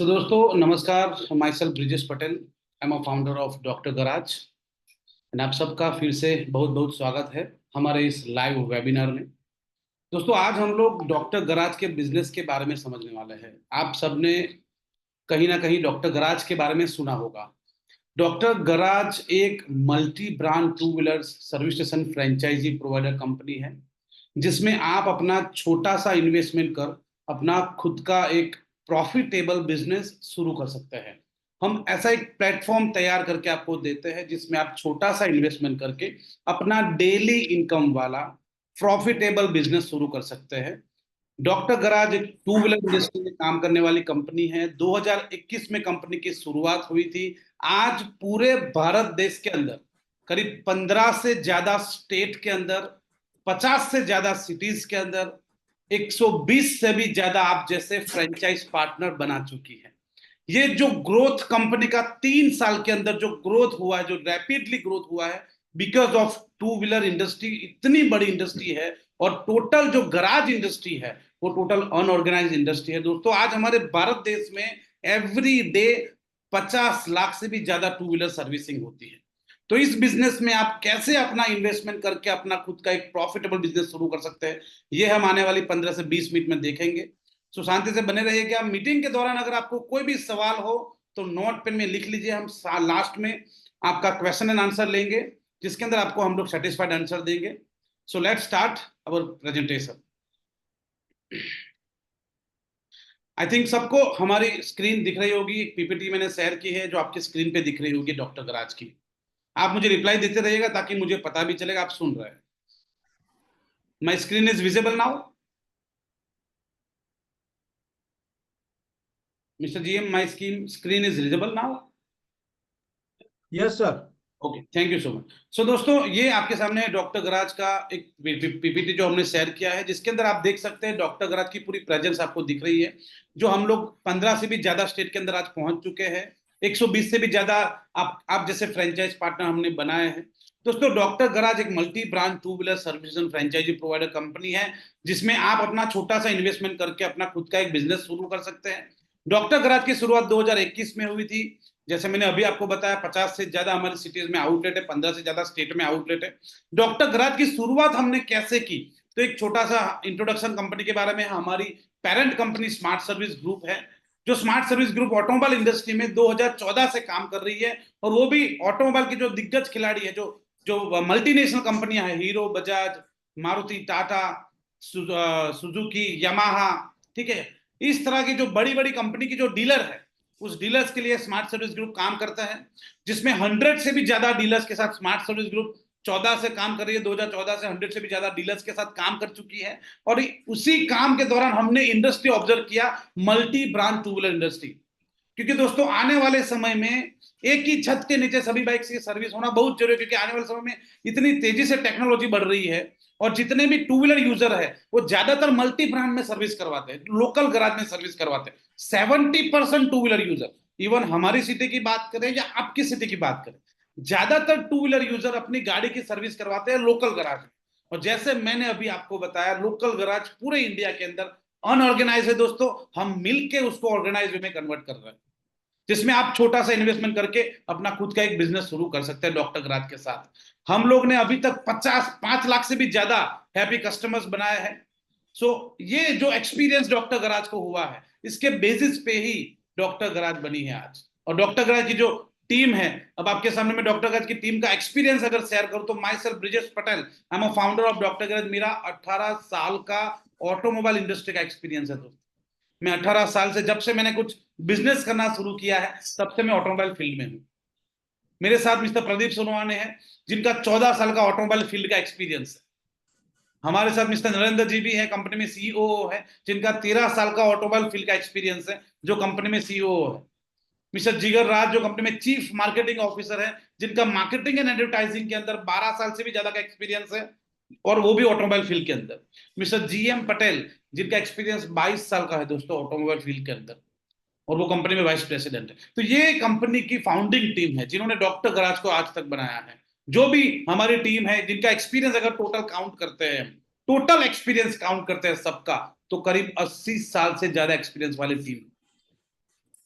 दोस्तों नमस्कार। My self Brijesh Patel, I am a founder of doctor garage and आप सबका फिर से बहुत बहुत स्वागत है हमारे इस लाइव वेबिनार में। दोस्तों आज हम लोग डॉक्टर गराज के बिजनेस के बारे में समझने वाले हैं। आप सबने कहीं ना कहीं डॉक्टर गराज के बारे में सुना होगा। डॉक्टर गराज एक multi brand two wheeler service station franchise provider company है, जिसमें आप अपना छोटा सा इन्वेस्टमेंट कर अपना खुद का एक प्रॉफिटेबल बिजनेस शुरू कर सकते हैं। हम ऐसा एक प्लेटफॉर्म तैयार करके आपको देते हैं जिसमें आप छोटा सा इन्वेस्टमेंट करके अपना डेली इनकम वाला प्रॉफिटेबल बिजनेस शुरू कर सकते हैं। डॉक्टर गराज एक टू व्हीलर इंडस्ट्री में काम करने वाली कंपनी है। 2021 में कंपनी की शुरुआत हुई थी। आज पूरे भारत देश के अंदर करीब 15 से ज्यादा स्टेट के अंदर, 50 से ज्यादा सिटीज के अंदर, 120 से भी ज्यादा आप जैसे फ्रेंचाइज पार्टनर बना चुकी है। ये जो ग्रोथ कंपनी का 3 साल के अंदर जो ग्रोथ हुआ है, जो रैपिडली ग्रोथ हुआ है, because of to wheeler industry इतनी बड़ी इंडस्ट्री है। और टोटल जो गराज इंडस्ट्री है वो टोटल अनऑर्गेनाइज इंडस्ट्री है। दोस्तों आज हमारे भारत देश में एवरी डे 50 लाख से भी ज्यादा टू व्हीलर सर्विसिंग होती है। तो इस बिजनेस में आप कैसे अपना इन्वेस्टमेंट करके अपना खुद का एक प्रॉफिटेबल बिजनेस शुरू कर सकते हैं, ये हम आने वाली 15 से 20 मिनट में देखेंगे। सो शांति से बने रहिएगा। मीटिंग के दौरान अगर आपको कोई भी सवाल हो तो नोट पेन में लिख लीजिए। हम लास्ट में आपका क्वेश्चन एंड आंसर लेंगे, जिसके अंदर आपको हम लोग सेटिस्फाइड आंसर देंगे। So let's start our presentation. I think सबको हमारी स्क्रीन दिख रही होगी। एक पीपीटी मैंने शेयर की है जो आपकी स्क्रीन पे दिख रही होगी डॉक्टर गराज की। आप मुझे रिप्लाई देते रहिएगा ताकि मुझे पता भी चलेगा आप सुन रहे हैं। My screen is visible now mister GM? My screen is visible now? Yes sir. Okay, thank you so much. So दोस्तों ये आपके सामने डॉक्टर गराज का एक पीपीटी जो हमने शेयर किया है, जिसके अंदर आप देख सकते हैं डॉक्टर गराज की पूरी प्रेजेंस आपको दिख रही है। जो हम लोग 15 से भी ज्यादा स्टेट के अंदर आज पहुंच चुके हैं। 120 से भी ज्यादा आप जैसे फ्रेंचाइज पार्टनर हमने बनाए हैं। दोस्तों डॉक्टर गराज एक multi brand two wheeler service franchise provider company है, जिसमें आप अपना छोटा सा इन्वेस्टमेंट करके अपना खुद का एक बिजनेस शुरू कर सकते हैं। डॉक्टर गराज की शुरुआत 2021 में हुई थी। जैसे मैंने अभी आपको बताया 50 से ज्यादा हमारी सिटीज में आउटलेट है, 15 से ज्यादा स्टेट में आउटलेट है। डॉक्टर गराज की शुरुआत हमने कैसे की, तो एक छोटा सा इंट्रोडक्शन कंपनी के बारे में। हमारी parent company smart service group है, जो smart service group automobile industry में 2014 से काम कर रही है। और वो भी ऑटोमोबाइल की जो दिग्गज खिलाड़ी है, जो जो मल्टीनेशनल कंपनियां हैं, hero, Bajaj, Maruti, Tata, Suzuki, Yamaha, ठीक है, इस तरह की जो बड़ी बड़ी कंपनी की जो डीलर है, उस डीलर्स के लिए स्मार्ट सर्विस ग्रुप काम करता है। जिसमें 100 से भी ज्यादा डीलर्स के साथ स्मार्ट सर्विस ग्रुप 14 से काम कर रही है। 2014 से 100 से भी ज्यादा डीलर्स के साथ काम कर चुकी है। और उसी काम के दौरान हमने इंडस्ट्री ऑब्जर्व किया, multi brand two wheeler industry. क्योंकि दोस्तों आने वाले समय में एक ही छत के नीचे सभी बाइक की सर्विस होना बहुत जरूरी है। क्योंकि आने वाले समय में इतनी तेजी से टेक्नोलॉजी बढ़ रही है और जितने भी टू व्हीलर यूजर है वो ज्यादातर मल्टी ब्रांड में सर्विस करवाते हैं, लोकल गराज में सर्विस करवाते हैं। 70% टू व्हीलर यूजर, इवन हमारी सिटी की बात करें या आपकी सिटी की बात करें, ज्यादातर टू व्हीलर यूजर अपनी गाड़ी की सर्विस करवाते हैं लोकल गराज में। और जैसे मैंने अभी आपको बताया, लोकल गराज पूरे इंडिया के अंदर अनऑर्गेनाइज है। दोस्तों हम मिलके उसको ऑर्गेनाइज में कन्वर्ट कर रहे हैं, जिसमें आप छोटा सा इन्वेस्टमेंट करके अपना खुद का एक बिजनेस शुरू कर सकते हैं डॉक्टर गराज के साथ। हम लोग ने अभी तक 5 लाख से भी ज्यादा हैप्पी कस्टमर्स बनाए हैं। सो ये जो एक्सपीरियंस डॉक्टर गराज को हुआ है, इसके बेसिस पे ही डॉक्टर गराज बनी है आज। और डॉक्टर गराज की जो टीम है, अब आपके सामने मैं डॉक्टर गराज की टीम का एक्सपीरियंस अगर शेयर करूं तो my self Brijesh Patel, I am a founder of doctor garage. मेरा 18 साल का ऑटोमोबाइल इंडस्ट्री का एक्सपीरियंस है दोस्तों। मैं 18 साल से, जब से मैंने कुछ बिजनेस करना शुरू किया है, तब से मैं ऑटोमोबाइल फील्ड में हूं। मेरे साथ मिस्टर प्रदीप सोनवाने हैं, जिनका 14 साल का ऑटोमोबाइल फील्ड का एक्सपीरियंस है। हमारे साथ मिस्टर नरेंद्र जी भी हैं, कंपनी में सीईओ है, जिनका 13 साल का ऑटोमोबाइल फील्ड का एक्सपीरियंस है, जो कंपनी में सीईओ है। मिस्टर जिगर राज, जो कंपनी में चीफ मार्केटिंग ऑफिसर है, जिनका मार्केटिंग एंड एडवर्टाइजिंग के अंदर 12 साल से भी ज्यादा का एक्सपीरियंस है, और वो भी ऑटोमोबाइल फील्ड के अंदर। मिस्टर जीएम पटेल, जिनका एक्सपीरियंस 22 साल का है दोस्तों ऑटोमोबाइल फील्ड के अंदर, और वो कंपनी में वाइस प्रेसिडेंट है। तो ये कंपनी की फाउंडिंग टीम है जिन्होंने डॉक्टर गराज को आज तक बनाया है। जो भी हमारी टीम है, जिनका एक्सपीरियंस अगर टोटल काउंट करते हैं, टोटल एक्सपीरियंस काउंट करते हैं सबका, तो करीब 80 साल से ज्यादा एक्सपीरियंस वाली टीम।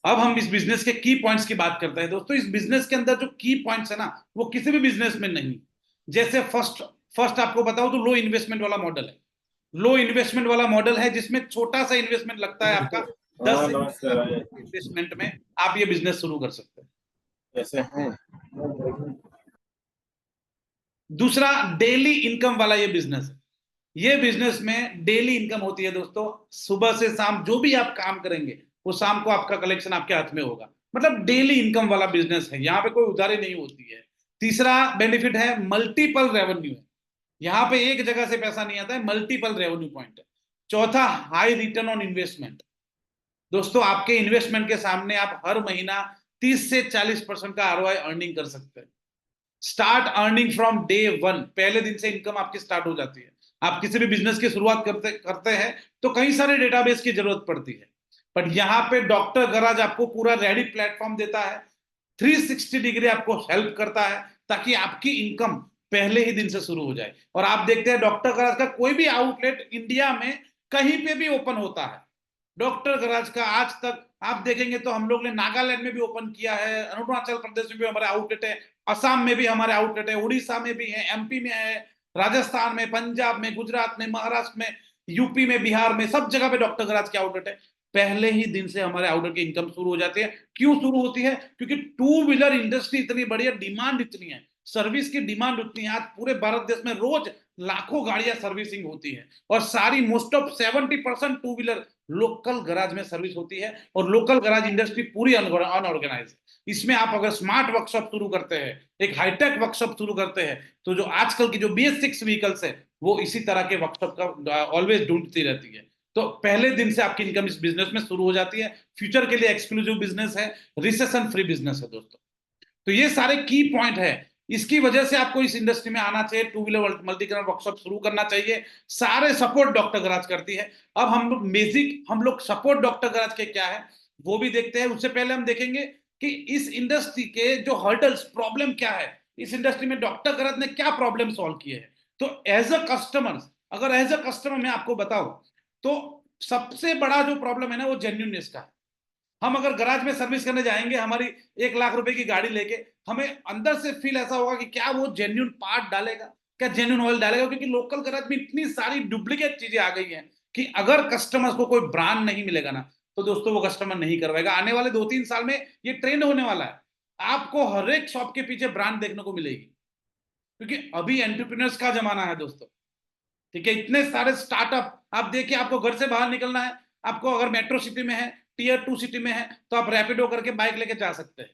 अब हम इस बिजनेस के की पॉइंट्स की बात करते हैं दोस्तों। इस बिजनेस के अंदर जो की पॉइंट्स है ना, वो किसी भी बिजनेस में नहीं। जैसे फर्स्ट फर्स्ट आपको बताऊं तो लो इन्वेस्टमेंट वाला मॉडल है। लो इन्वेस्टमेंट वाला मॉडल है जिसमें छोटा सा इन्वेस्टमेंट लगता है आपका, 10 हाँ से 20 नमस्कार लाख आए इन्वेस्टमेंट में आप ये बिजनेस शुरू कर सकते हैं। कैसे हैं। दूसरा डेली इनकम वाला ये बिजनेस है। ये बिजनेस में डेली इनकम होती है दोस्तों। सुबह से शाम जो भी आप काम करेंगे वो शाम को आपका कलेक्शन आपके हाथ में होगा। मतलब डेली इनकम वाला बिजनेस है, यहाँ पे कोई उधारी नहीं होती है। तीसरा बेनिफिट है मल्टीपल रेवेन्यू है। यहाँ पे एक जगह से पैसा नहीं आता है, मल्टीपल रेवेन्यू पॉइंट है। चौथा हाई रिटर्न ऑन इन्वेस्टमेंट। दोस्तों आपके इन्वेस्टमेंट के सामने आप हर महीना 30 से 40% का आरओआई अर्निंग कर सकते हैं। Start earning from day one, पहले दिन से इनकम आपकी स्टार्ट हो जाती है। आप किसी भी बिजनेस की शुरुआत करते करते हैं तो कई सारे डेटाबेस की जरूरत पड़ती है, बट यहाँ पे डॉक्टर गराज आपको पूरा रेडी प्लेटफॉर्म देता है। 360 डिग्री आपको हेल्प करता है ताकि आपकी इनकम पहले ही दिन से शुरू हो जाए। और आप देखते हैं डॉक्टर गराज का कोई भी आउटलेट इंडिया में कहीं पे भी ओपन होता है। डॉक्टर गराज का आज तक आप देखेंगे तो हम लोग ने नागालैंड में भी ओपन किया है, अरुणाचल प्रदेश में भी हमारे आउटलेट है, असम में भी हमारे आउटलेट है, उड़ीसा में भी है, एमपी में है, राजस्थान में, पंजाब में, गुजरात में, महाराष्ट्र में, यूपी में, बिहार में, सब जगह पे डॉक्टर गराज के आउटलेट है। पहले ही दिन से हमारे आउटलेट की इनकम शुरू हो जाती है। क्यों शुरू होती है? क्योंकि टू व्हीलर इंडस्ट्री इतनी बड़ी है, डिमांड इतनी है, सर्विस की डिमांड उतनी है। आज पूरे भारत देश में रोज लाखों गाड़ियां सर्विसिंग होती है और सारी most of 70% two wheeler local garage में सर्विस होती है। और लोकल गराज इंडस्ट्री पूरी अनऑर्गेनाइज है। इसमें आप अगर स्मार्ट वर्कशॉप शुरू करते हैं, एक हाईटेक वर्कशॉप शुरू करते हैं, तो जो आजकल की जो BS6 व्हीकल्स है वो इसी तरह के वर्कशॉप का ऑलवेज ढूंढती रहती है। तो पहले दिन से आपकी इनकम इस बिजनेस में शुरू हो जाती है। फ्यूचर के लिए एक्सक्लूसिव बिजनेस है, रिसेशन फ्री बिजनेस है दोस्तों। तो ये सारे की पॉइंट है, इसकी वजह से आपको इस इंडस्ट्री में आना चाहिए, two wheeler multi colour workshop शुरू करना चाहिए। सारे सपोर्ट डॉक्टर गराज करती है। अब हम लोग सपोर्ट डॉक्टर गराज के क्या है वो भी देखते हैं। उससे पहले हम देखेंगे कि इस इंडस्ट्री के जो हर्डल्स प्रॉब्लम क्या है, इस इंडस्ट्री में डॉक्टर गराज ने क्या प्रॉब्लम सॉल्व किए हैं। तो एज अ कस्टमर, अगर एज अ कस्टमर मैं आपको बताऊं तो सबसे बड़ा जो प्रॉब्लम है ना वो जेन्युइननेस का है। हम अगर गराज में सर्विस करने जाएंगे हमारी 1 लाख रुपए की गाड़ी लेके, हमें अंदर से फील ऐसा होगा कि क्या वो जेन्युइन पार्ट डालेगा, क्या जेन्युइन ऑयल डालेगा। क्योंकि लोकल गराज में इतनी सारी डुप्लीकेट चीजें आ गई हैं कि अगर कस्टमर्स को कोई ब्रांड नहीं मिलेगा ना तो दोस्तों वो कस्टमर नहीं करवाएगा। आने वाले 2-3 साल में ये ट्रेंड होने वाला है, आपको हर एक शॉप के पीछे ब्रांड देखने को मिलेगी। क्योंकि अभी एंटरप्रेन्योर्स का जमाना है दोस्तों। ठीक है, इतने सारे स्टार्टअप आप देखिए, आपको घर से बाहर निकलना है, आपको अगर मेट्रो सिटी में है, टियर 2 सिटी में है, तो आप रैपिडो करके बाइक लेके जा सकते हैं,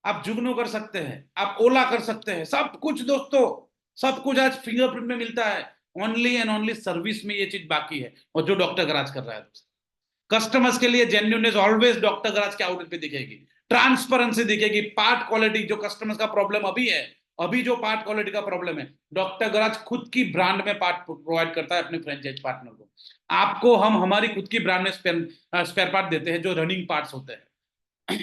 आप जुगनू कर सकते हैं, आप ओला कर सकते हैं, सब कुछ दोस्तों, सब कुछ आज फिंगरप्रिंट में मिलता है। ओनली एंड ओनली सर्विस में ये चीज बाकी है, और जो डॉक्टर गराज कर रहा है दोस्तों। कस्टमर्स के लिए जेन्युइननेस ऑलवेज डॉक्टर गराज के आउटलेट पे दिखेगी, ट्रांसपेरेंसी दिखेगी, पार्ट क्वालिटी, जो कस्टमर्स का प्रॉब्लम अभी है, अभी जो पार्ट क्वालिटी का प्रॉब्लम है, डॉक्टर गराज खुद की ब्रांड में पार्ट प्रोवाइड करता है अपने फ्रेंचाइज पार्टनर को। आपको हम हमारी खुद की ब्रांड में स्पेयर पार्ट देते हैं जो रनिंग पार्ट्स होते हैं।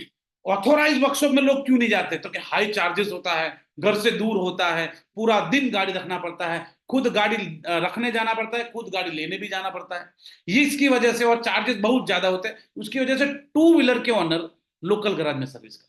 ऑथोराइज वर्कशॉप में लोग क्यों नहीं जाते? तो कि हाई चार्जेस होता है, घर से दूर होता है, पूरा दिन गाड़ी रखना पड़ता है, खुद गाड़ी रखने जाना पड़ता है, खुद गाड़ी लेने भी जाना पड़ता है, ये इसकी वजह से, और चार्जेस बहुत ज्यादा होते हैं, उसकी वजह से टू व्हीलर के ओनर लोकल गराज में सर्विस करते हैं।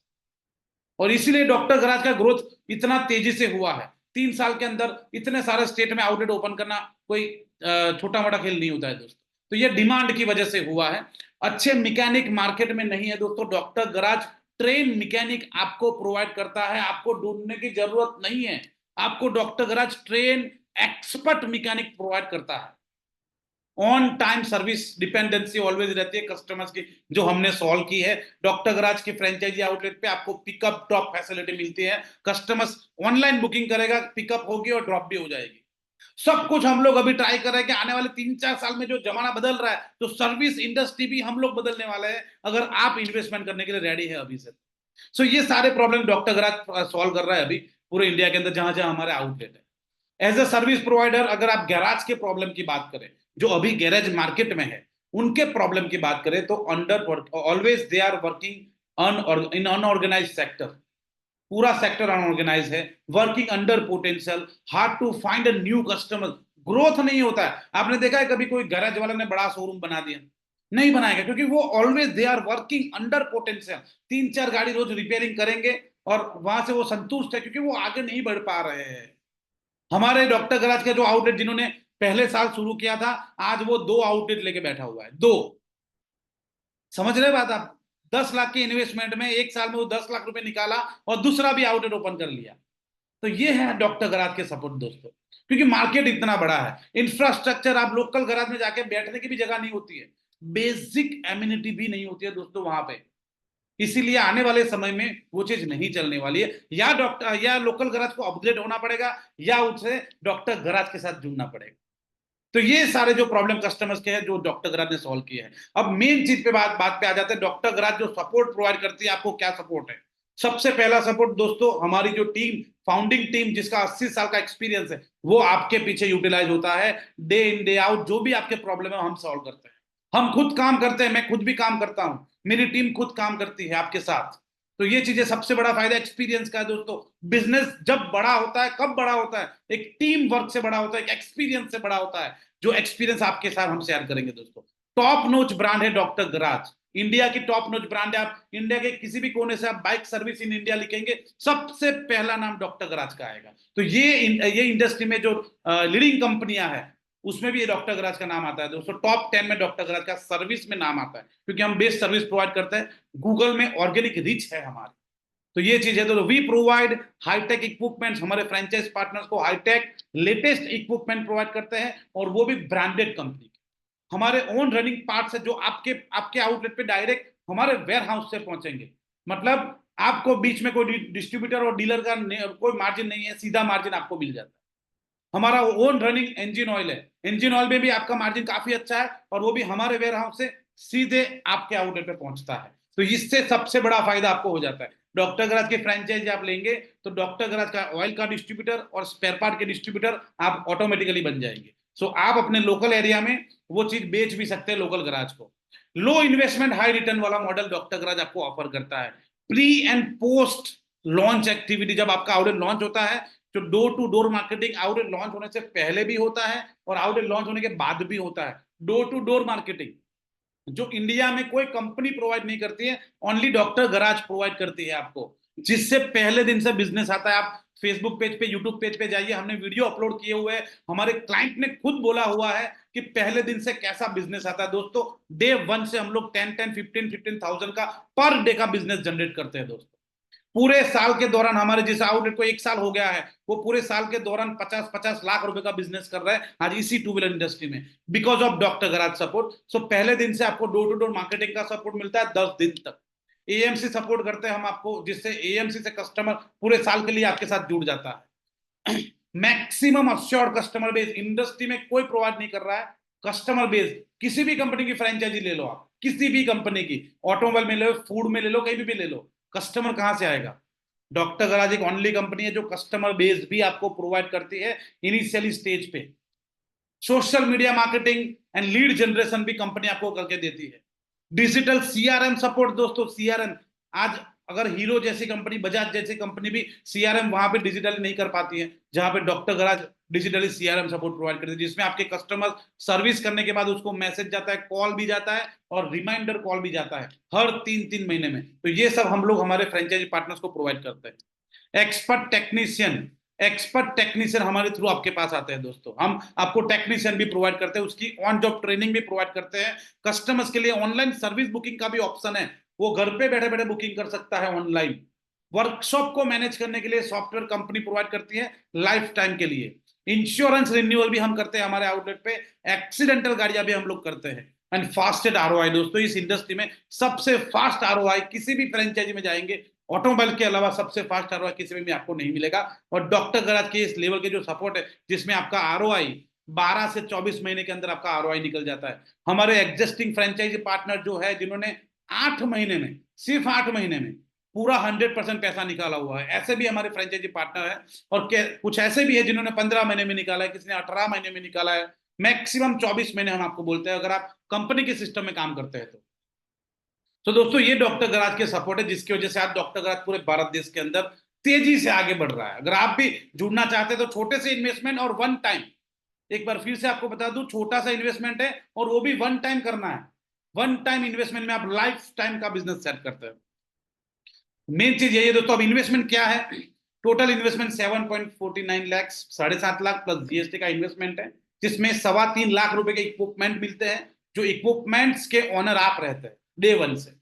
और इसीलिए डॉक्टर गराज का ग्रोथ इतना तेजी से हुआ है। 3 साल के अंदर इतने सारे स्टेट में आउटलेट ओपन करना कोई छोटा मोटा खेल नहीं होता है दोस्तों। तो ये डिमांड की वजह से हुआ है। अच्छे मैकेनिक मार्केट में नहीं है दोस्तों। डॉक्टर गराज ट्रेन मैकेनिक आपको प्रोवाइड करता है, आपको ढूंढने की जरूरत नहीं है। आपको doctor garage train expert mechanic provide करता है। On time service dependency always रहती है कस्टमर्स की, जो हमने सॉल्व की है। डॉक्टर गराज की फ्रेंचाइजी आउटलेट पे आपको पिकअप ड्रॉप फैसिलिटी मिलती है। कस्टमर्स ऑनलाइन बुकिंग करेगा, पिकअप होगी और ड्रॉप भी हो जाएगी। सब कुछ हम लोग अभी ट्राई कर रहे हैं कि आने वाले 3-4 साल में जो जमाना बदल रहा है, तो सर्विस इंडस्ट्री भी हम लोग बदलने वाले हैं, अगर आप इन्वेस्टमेंट करने के लिए रेडी है अभी से। सो ये सारे प्रॉब्लम डॉक्टर गराज सॉल्व कर रहा है अभी पूरे इंडिया के अंदर जहां जहां हमारे आउटलेट है। एज अ सर्विस प्रोवाइडर अगर आप गैराज के प्रॉब्लम की बात करें, जो अभी गैरेज मार्केट में है उनके प्रॉब्लम की बात करें, तो under always they are working in unorganise sector. पूरा सेक्टर अनऑर्गेनाइज है, working under potential, hard to find a new customer, growth नहीं होता है। आपने देखा है कभी कोई गैरेज वाला ने बड़ा शोरूम बना दिया, नहीं बनाएगा, क्योंकि वो always they are working under potential. 3-4 गाड़ी रोज रिपेयरिंग करेंगे और वहां से वो संतुष्ट है, क्योंकि वो आगे नहीं बढ़ पा रहे हैं। हमारे डॉक्टर गराज का जो आउटलेट जिन्होंने पहले साल शुरू किया था, आज वो 2 आउटलेट लेके बैठा हुआ है, 2। समझ रहे बात आप? 10 लाख की इन्वेस्टमेंट में 1 साल में वो 10 लाख रुपए निकाला और दूसरा भी आउटलेट ओपन कर लिया। तो ये है डॉक्टर गराज के सपोर्ट दोस्तों, क्योंकि मार्केट इतना बड़ा है, इंफ्रास्ट्रक्चर, आप लोकल गराज में जाके बैठने की भी जगह नहीं होती है, बेसिक एम्यूनिटी भी नहीं होती है दोस्तों वहां पे। इसीलिए आने वाले समय में वो चीज नहीं चलने वाली है। या डॉक्टर या लोकल गराज को अपग्रेड होना पड़ेगा, या उसे डॉक्टर गराज के साथ जुड़ना पड़ेगा। तो ये सारे जो प्रॉब्लम कस्टमर्स के हैं, जो डॉक्टर गराज ने सॉल्व किए हैं। अब मेन चीज पे बात पे आ जाते हैं, डॉक्टर गराज जो सपोर्ट प्रोवाइड करती है आपको, क्या सपोर्ट है? सबसे पहला सपोर्ट दोस्तों, हमारी जो टीम, फाउंडिंग टीम जिसका 80 साल का एक्सपीरियंस है, वो आपके पीछे यूटिलाइज होता है। डे इन डे आउट जो भी आपके प्रॉब्लम है हम सॉल्व करते हैं। हम खुद काम करते हैं, मैं खुद भी काम करता हूं, मेरी टीम खुद काम करती है आपके साथ। तो ये चीजें सबसे बड़ा फायदा एक्सपीरियंस का है दोस्तों। बिजनेस जब बड़ा होता है, कब बड़ा होता है? एक टीम वर्क से बड़ा होता है, एक एक्सपीरियंस से बड़ा होता है, जो एक्सपीरियंस आपके साथ हम शेयर करेंगे दोस्तों। टॉप नोच ब्रांड है डॉक्टर गराज, इंडिया की टॉप नोच ब्रांड है। आप इंडिया के किसी भी कोने से आप बाइक सर्विस इन इंडिया लिखेंगे, सबसे पहला नाम डॉक्टर गराज का आएगा। तो ये इंडस्ट्री में जो लीडिंग कंपनियां हैं, उसमें भी ये डॉक्टर गराज का नाम आता है दोस्तों। टॉप 10 में डॉक्टर गराज का सर्विस में नाम आता है, क्योंकि हम बेस्ट सर्विस प्रोवाइड करते हैं, गूगल में ऑर्गेनिक रीच है हमारी। तो ये चीज है। तो वी प्रोवाइड हाईटेक इक्विपमेंट्स, हमारे फ्रेंचाइज पार्टनर्स को हाईटेक लेटेस्ट इक्विपमेंट प्रोवाइड करते हैं, और वो भी ब्रांडेड कंपनी के। हमारे ओन रनिंग पार्ट्स है, जो आपके आपके आउटलेट पे डायरेक्ट हमारे वेयर हाउस से पहुंचेंगे। मतलब आपको बीच में कोई डिस्ट्रीब्यूटर और डीलर का कोई मार्जिन नहीं है, सीधा मार्जिन आपको मिल जाता है। हमारा ओन रनिंग इंजन ऑयल है, इंजन ऑयल में भी आपका मार्जिन काफी अच्छा है, और वो भी हमारे वेयर हाउस से सीधे आपके आउटलेट पे पहुंचता है। तो इससे सबसे बड़ा फायदा आपको हो जाता है। डॉक्टर गराज के फ्रेंचाइजी आप लेंगे तो डॉक्टर गराज का ऑयल का डिस्ट्रीब्यूटर और स्पेयर पार्ट के डिस्ट्रीब्यूटर आप ऑटोमेटिकली बन जाएंगे। सो आप अपने लोकल एरिया में वो चीज बेच भी सकते हैं लोकल गराज को। लो इन्वेस्टमेंट हाई रिटर्न वाला मॉडल डॉक्टर गराज आपको ऑफर करता है। Pre and post launch activity, जब आपका आउटलेट लॉन्च होता है, जो door to door marketing outlet launch होने से पहले भी होता है और आउटलेट लॉन्च होने के बाद भी होता है। डोर टू डोर मार्केटिंग जो इंडिया में कोई कंपनी प्रोवाइड नहीं करती है, ओनली डॉक्टर गराज प्रोवाइड करती है आपको, जिससे पहले दिन से बिजनेस आता है। आप फेसबुक पेज पे, यूट्यूब पेज पे जाइए, हमने वीडियो अपलोड किए हुए हैं, हमारे क्लाइंट ने खुद बोला हुआ है कि पहले दिन से कैसा बिजनेस आता है दोस्तों। डे 1 से हम लोग 10-10, 15,000 का पर डे का बिजनेस जनरेट करते हैं दोस्तों। पूरे साल के दौरान हमारे जिस आउटलेट को 1 साल हो गया है, वो पूरे साल के दौरान 50-50 लाख रुपए का बिजनेस कर रहा है आज इसी टू व्हीलर इंडस्ट्री में, because of doctor garage support. So पहले दिन से आपको डोर टू डोर मार्केटिंग का सपोर्ट मिलता है 10 दिन तक। एएमसी सपोर्ट करते हैं हम आपको, जिससे एएमसी से कस्टमर पूरे साल के लिए आपके साथ जुड़ जाता है। Maximum assured customer base industry में कोई प्रोवाइड नहीं कर रहा है। कस्टमर बेस किसी भी कंपनी की फ्रेंचाइजी ले लो आप, किसी भी कंपनी की, ऑटोमोबाइल में ले लो, फूड में ले लो, कहीं भी ले लो, कस्टमर कहां से आएगा? डॉक्टर गराज एक ओनली कंपनी है जो कस्टमर बेस भी आपको प्रोवाइड करती है इनिशियली स्टेज पे। Social media marketing and lead generation भी कंपनी आपको करके देती है। डिजिटल सीआरएम सपोर्ट दोस्तों, सीआरएम आज अगर हीरो जैसी कंपनी, बजाज जैसी कंपनी भी सीआरएम वहां पे डिजिटली नहीं कर पाती है, जहां पे doctor garage digitally CRM support provide करती है, जिसमें आपके कस्टमर सर्विस करने के बाद उसको मैसेज जाता है, कॉल भी जाता है और रिमाइंडर कॉल भी जाता है हर 3-3 महीने में। तो ये सब हम लोग हमारे फ्रेंचाइजी पार्टनर्स को प्रोवाइड करते हैं। एक्सपर्ट टेक्नीशियन हमारे थ्रू आपके पास आते हैं दोस्तों। हम आपको टेक्नीशियन भी प्रोवाइड करते हैं, उसकी ऑन जॉब ट्रेनिंग भी प्रोवाइड करते हैं। कस्टमर्स के लिए ऑनलाइन सर्विस बुकिंग का भी ऑप्शन है, वो घर पे बैठे बैठे बुकिंग कर सकता है ऑनलाइन। वर्कशॉप को मैनेज करने के लिए सॉफ्टवेयर कंपनी प्रोवाइड करती है लाइफ टाइम के लिए। इंश्योरेंस रिन्यूअल भी हम करते हैं हमारे आउटलेट पे। एक्सीडेंटल गाड़ियां भी हम लोग करते हैं। एंड फास्टेड आरओआई दोस्तों, इस इंडस्ट्री में सबसे फास्ट आरओआई किसी भी फ्रेंचाइजी में जाएंगे, ऑटोमोबाइल के अलावा सबसे फास्ट आरओआई किसी में भी आपको नहीं मिलेगा। और डॉक्टर गराज के इस लेवल के जो सपोर्ट है, जिसमें आपका आरओआई 12 से 24 महीने के अंदर आपका आरओआई निकल जाता है। हमारे एग्जिस्टिंग फ्रेंचाइजी पार्टनर जो है, जिन्होंने 8 महीने में, सिर्फ 8 महीने में पूरा 100% पैसा निकाला हुआ है, ऐसे भी हमारे फ्रेंचाइजी पार्टनर है। और कुछ ऐसे भी है जिन्होंने 15 महीने में निकाला है, किसी ने 18 महीने में निकाला है, मैक्सिमम 24 महीने हम आपको बोलते हैं, अगर आप कंपनी के सिस्टम में काम करते हैं तो दोस्तों ये डॉक्टर गराज के सपोर्ट है, जिसकी वजह से आज डॉक्टर गराज पूरे भारत देश के अंदर तेजी से आगे बढ़ रहा है। अगर आप भी जुड़ना चाहते हैं तो छोटे से इन्वेस्टमेंट और वन टाइम, एक बार फिर से आपको बता दूं, छोटा सा इन्वेस्टमेंट है और वो भी वन टाइम करना है। वन टाइम इन्वेस्टमेंट में आप लाइफ टाइम का बिजनेस सेट करते हैं। मेन चीज यही है दोस्तों। अब इन्वेस्टमेंट क्या है? Total investment 7.49 lakh, 7.5 lakh plus GST का इन्वेस्टमेंट है, जिसमें 3.25 लाख रुपए के इक्विपमेंट मिलते हैं, जो इक्विपमेंट्स के ओनर आप रहते हैं डे वन से।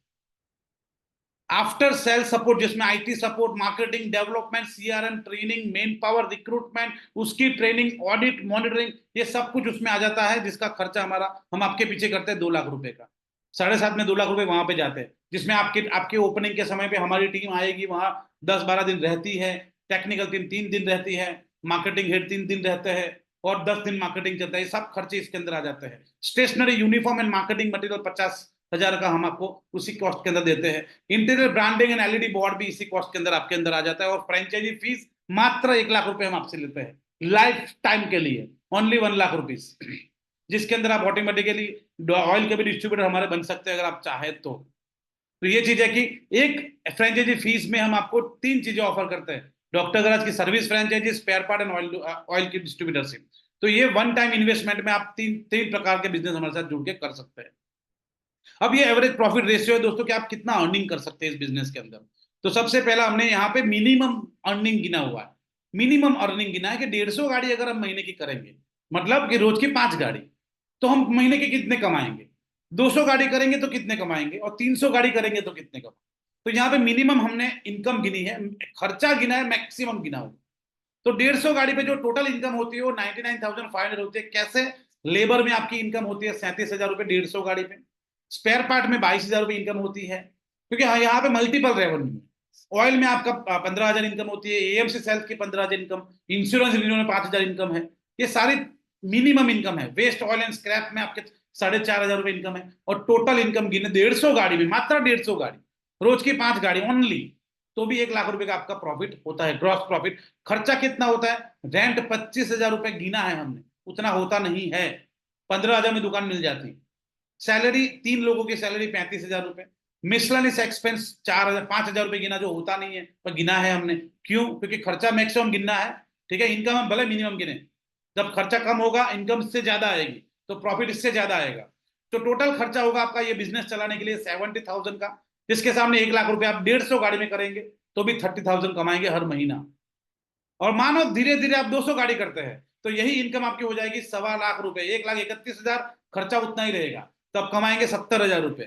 आफ्टर सेल सपोर्ट, जिसमें IT support, marketing, development, CRM, training, main power, recruitment, उसकी ट्रेनिंग, ऑडिट, मॉनिटरिंग, ये सब कुछ उसमें आ जाता है, जिसका खर्चा हमारा हम आपके पीछे करते हैं 2 लाख रुपए का। 7.5 में 2 लाख रुपए वहां पे जाते हैं, जिसमें आपके ओपनिंग के समय पे हमारी टीम आएगी, वहां 10-12 दिन रहती है, टेक्निकल टीम 3 दिन रहती है, मार्केटिंग हेड 3 दिन रहते हैं, और 10 दिन मार्केटिंग चलता है। सब खर्चे इसके अंदर आ जाते हैं। Stationery, uniform and marketing material 50,000 का हम आपको उसी कॉस्ट के अंदर देते हैं। Interior branding and LED board भी इसी कॉस्ट के अंदर आपके अंदर आ जाता है। और फ्रेंचाइजी फीस मात्र 1 लाख रुपए हम आपसे लेते हैं लाइफ टाइम के लिए, ओनली 1 लाख रुपीज, जिसके अंदर आप ऑटोमेटिकली ऑयल के भी डिस्ट्रीब्यूटर हमारे बन सकते हैं अगर आप चाहे तो ये चीज है कि एक फ्रेंचाइजी फीस में हम आपको 3 चीजें ऑफर करते हैं: डॉक्टर गराज की service franchise, spare part and oil की डिस्ट्रीब्यूटरशिप। तो ये वन टाइम इन्वेस्टमेंट में आप तीन प्रकार के बिजनेस हमारे साथ जुड़ के कर सकते हैं। अब ये एवरेज प्रॉफिट रेशियो है दोस्तों कि आप कितना अर्निंग कर सकते हैं इस बिजनेस के अंदर। तो सबसे पहला हमने यहाँ पे मिनिमम अर्निंग गिना हुआ है। मिनिमम अर्निंग गिना है कि 150 गाड़ी अगर हम महीने की करेंगे, मतलब कि रोज की 5 गाड़ी, तो हम महीने के कितने कमाएंगे? 200 गाड़ी करेंगे तो कितने कमाएंगे, और 300 गाड़ी करेंगे तो कितने कमाएंगे? तो यहाँ पे मिनिमम हमने इनकम गिनी है, खर्चा गिना है, मैक्सिमम गिना हुआ। तो 150 गाड़ी पे जो टोटल इनकम होती है वो 99,500 होती है। कैसे? लेबर में आपकी इनकम होती है 37,000 रुपए 150 गाड़ी पे, स्पेयर पार्ट में 22,000 रुपए इनकम होती है, क्योंकि हाँ यहाँ पे मल्टीपल रेवेन्यू है। ऑयल में आपका 15,000 इनकम होती है, एएमसी सेल्स की 15,000 इनकम, इंश्योरेंस रिन्यू में 5,000 इनकम है। ये सारी मिनिमम इनकम है। वेस्ट ऑयल एंड स्क्रैप में आपके 4,500 रुपए इनकम है। और टोटल इनकम गिने 150 गाड़ी में, मात्र 150 गाड़ी, रोज की 5 गाड़ी ओनली, तो भी 1 लाख रुपए का आपका प्रॉफिट होता है, ग्रॉस प्रॉफिट। खर्चा कितना होता है? रेंट 25,000 रुपए गिना है हमने, उतना होता नहीं है, 15,000 में दुकान मिल जाती। सैलरी 3 लोगों की सैलरी 35,000 रुपए। मिसलेनियस एक्सपेंस 4,000 5,000 रुपए गिना, जो होता नहीं है पर गिना है हमने। क्यों? क्योंकि खर्चा मैक्सिमम गिनना है, ठीक है। इनकम हम भले मिनिमम गिने, जब खर्चा कम होगा इनकम इससे ज्यादा आएगी, तो प्रॉफिट इससे ज्यादा आएगा। तो टोटल खर्चा होगा आपका ये बिजनेस चलाने के लिए 70,000 का, जिसके सामने 1 लाख रुपए आप 150 गाड़ी में करेंगे तो भी 30,000 कमाएंगे हर महीना। और मानो धीरे धीरे आप 200 गाड़ी करते हैं तो यही इनकम आपकी हो जाएगी 1.25 लाख रुपए, 1,31,000, खर्चा उतना ही रहेगा, तब कमाएंगे 70,000 रुपए।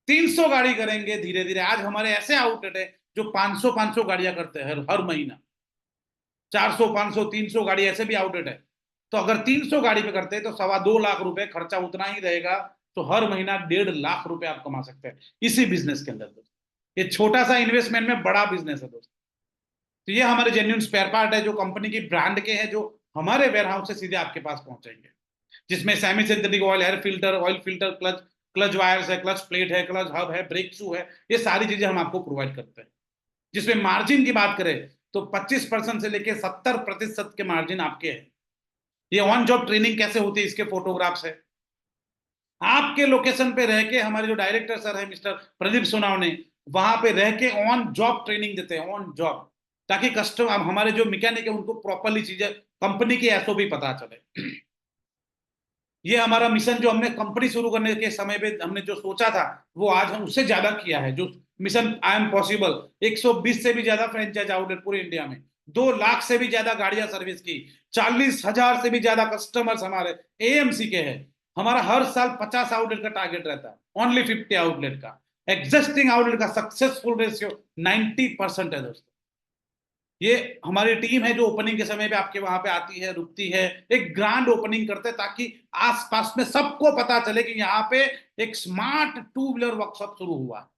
300 गाड़ी करेंगे धीरे धीरे। आज हमारे ऐसे आउटलेट है जो 500 गाड़ियां करते हैं हर महीना, 400, 500, 300 गाड़ी ऐसे भी आउटलेट है। तो अगर 300 गाड़ी पे करते हैं तो 2.25 लाख रुपए, खर्चा उतना ही रहेगा, तो हर महीना 1.5 लाख रुपए आप कमा सकते हैं इसी बिजनेस के अंदर। ये छोटा सा इन्वेस्टमेंट में बड़ा बिजनेस है दोस्तों। तो ये हमारे जेन्युइन स्पेयर पार्ट है जो कंपनी की ब्रांड के हैं, जो हमारे वेयरहाउस से सीधे आपके पास पहुंचेंगे, जिसमें semi synthetic oil, oil filter, clutch clutch wires है, क्लच प्लेट है, क्लच हब है, ब्रेक शू है, ये सारी चीजें हम आपको प्रोवाइड करते हैं। जिसमें मार्जिन की बात करें तो 25% से लेकर 70% के मार्जिन आपके हैं। ये ऑन जॉब ट्रेनिंग कैसे होती है इसके फोटोग्राफ्स है। आपके लोकेशन पे रह के हमारे जो डायरेक्टर सर है मिस्टर प्रदीप सोनावने, वहां पे रह के ऑन जॉब ट्रेनिंग देते हैं, ऑन जॉब, ताकि कस्टमर हमारे जो मैकेनिक है उनको प्रॉपरली चीजें, कंपनी की एसओपी पता चले। ये हमारा मिशन जो हमने कंपनी शुरू करने के समय पे हमने जो सोचा था वो आज हम उससे ज्यादा किया है। जो मिशन आई एम पॉसिबल, 120 से भी ज्यादा फ्रेंचाइज आउटलेट पूरे इंडिया में, 2 लाख से भी ज्यादा गाड़ियां सर्विस की, 40,000 से भी ज्यादा कस्टमर्स हमारे एएमसी के हैं। हमारा हर साल 50 आउटलेट का टारगेट रहता है, ओनली 50 आउटलेट का। एग्जिस्टिंग आउटलेट का सक्सेसफुल रेशियो 90% है दोस्तों। ये हमारी टीम है जो ओपनिंग के समय पे आपके वहां पे आती है, रुकती है, एक ग्रांड ओपनिंग करते हैं ताकि आसपास में सबको पता चले कि यहाँ पे एक स्मार्ट 2 व्हीलर वर्कशॉप शुरू हुआ।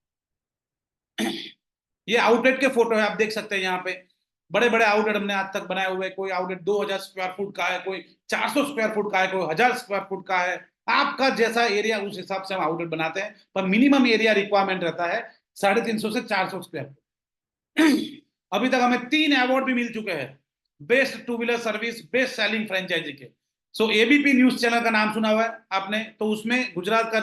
ये आउटलेट के फोटो है, आप देख सकते हैं यहाँ पे बड़े बड़े आउटलेट हमने आज तक बनाए हुए। कोई आउटलेट 2,000 स्क्वायर फुट का है, कोई 400 स्क्वायर फुट का है, कोई 1,000 स्क्वायर फुट का है। आपका जैसा एरिया उस हिसाब से हम आउटलेट बनाते हैं, पर मिनिमम एरिया रिक्वायरमेंट रहता है 350 से 400 स्क्वायर फुट। अभी तक हमें 3 अवार्ड भी मिल चुके हैं best 2 wheeler service, best selling franchise के। सो एबीपी न्यूज चैनल का नाम सुना हुआ है आपने, तो उसमें गुजरात का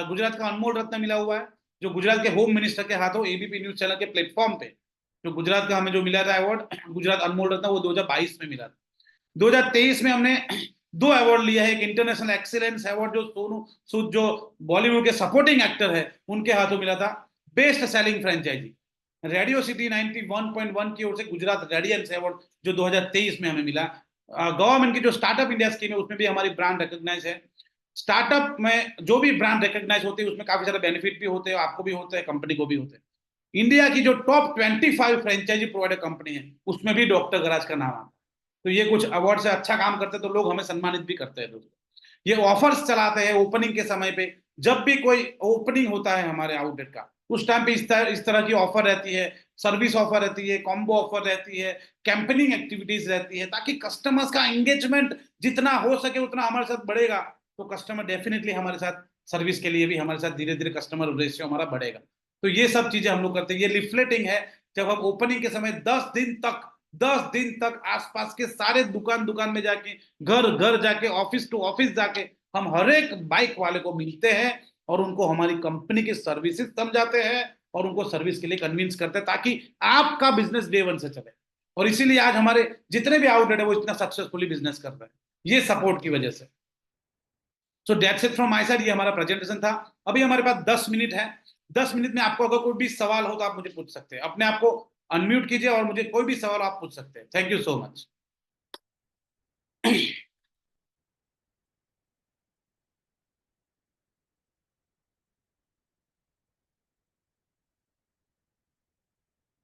गुजरात का अनमोल रत्न मिला हुआ है, जो गुजरात के होम मिनिस्टर के हाथों एबीपी न्यूज चैनल के प्लेटफॉर्म पे जो गुजरात का हमें जो मिला था अवार्ड, गुजरात अनमोल रत्न, वो 2022 में मिला था। 2023 में हमने 2 अवार्ड लिया है, एक इंटरनेशनल एक्सीलेंस अवार्ड जो सोनू सूद जो बॉलीवुड के सपोर्टिंग एक्टर है उनके हाथों मिला था, best selling franchise. Radio City 91.1 की ओर से गुजरात रेडियंस अवार्ड जो 2023 में हमें मिला। गवर्नमेंट की जो स्टार्टअप इंडिया स्कीम है उसमें भी हमारी ब्रांड रिकॉग्नाइज है। स्टार्टअप में जो भी ब्रांड रिकॉग्नाइज होती है उसमें काफी सारे बेनिफिट भी होते हैं, आपको भी होते हैं, कंपनी को भी होते हैं। इंडिया की जो टॉप 25 फ्रेंचाइजी प्रोवाइडर कंपनी है उसमें भी डॉक्टर गराज का नाम आता है। तो ये कुछ अवार्ड से अच्छा काम करते हैं तो लोग हमें सम्मानित भी करते हैं दोस्तों। ये ऑफर्स चलाते हैं ओपनिंग के समय पे, जब भी कोई ओपनिंग होता है हमारे आउटलेट का उस टाइम पे इस तरह की ऑफर रहती है, सर्विस ऑफर रहती है, कॉम्बो ऑफर रहती है, कैंपेनिंग एक्टिविटीज रहती है, ताकि कस्टमर्स का एंगेजमेंट जितना हो सके उतना हमारे साथ बढ़ेगा। तो कस्टमर डेफिनेटली हमारे साथ सर्विस के लिए भी हमारे साथ धीरे धीरे कस्टमर रेशियो हमारा बढ़ेगा। तो ये सब चीजें हम लोग करते हैं। ये लिफलेटिंग है, जब हम ओपनिंग के समय 10 दिन तक आसपास के सारे दुकान दुकान में जाके, घर घर जाके, ऑफिस टू ऑफिस जाके हम हर एक बाइक वाले को मिलते हैं और उनको हमारी कंपनी की सर्विसेज समझाते हैं और उनको सर्विस के लिए कन्विंस करते हैं ताकि आपका बिजनेस डे वन से चले। और इसीलिए आज हमारे जितने भी आउटलेट है वो इतना सक्सेसफुली बिजनेस कर रहे हैं, ये सपोर्ट की वजह से। So that's it from my side, ये हमारा प्रेजेंटेशन था। अभी हमारे पास 10 मिनट है। 10 मिनट में आपको अगर कोई भी सवाल हो तो आप मुझे पूछ सकते हैं। अपने आप को अनम्यूट कीजिए और मुझे कोई भी सवाल आप पूछ सकते हैं। Thank you so much.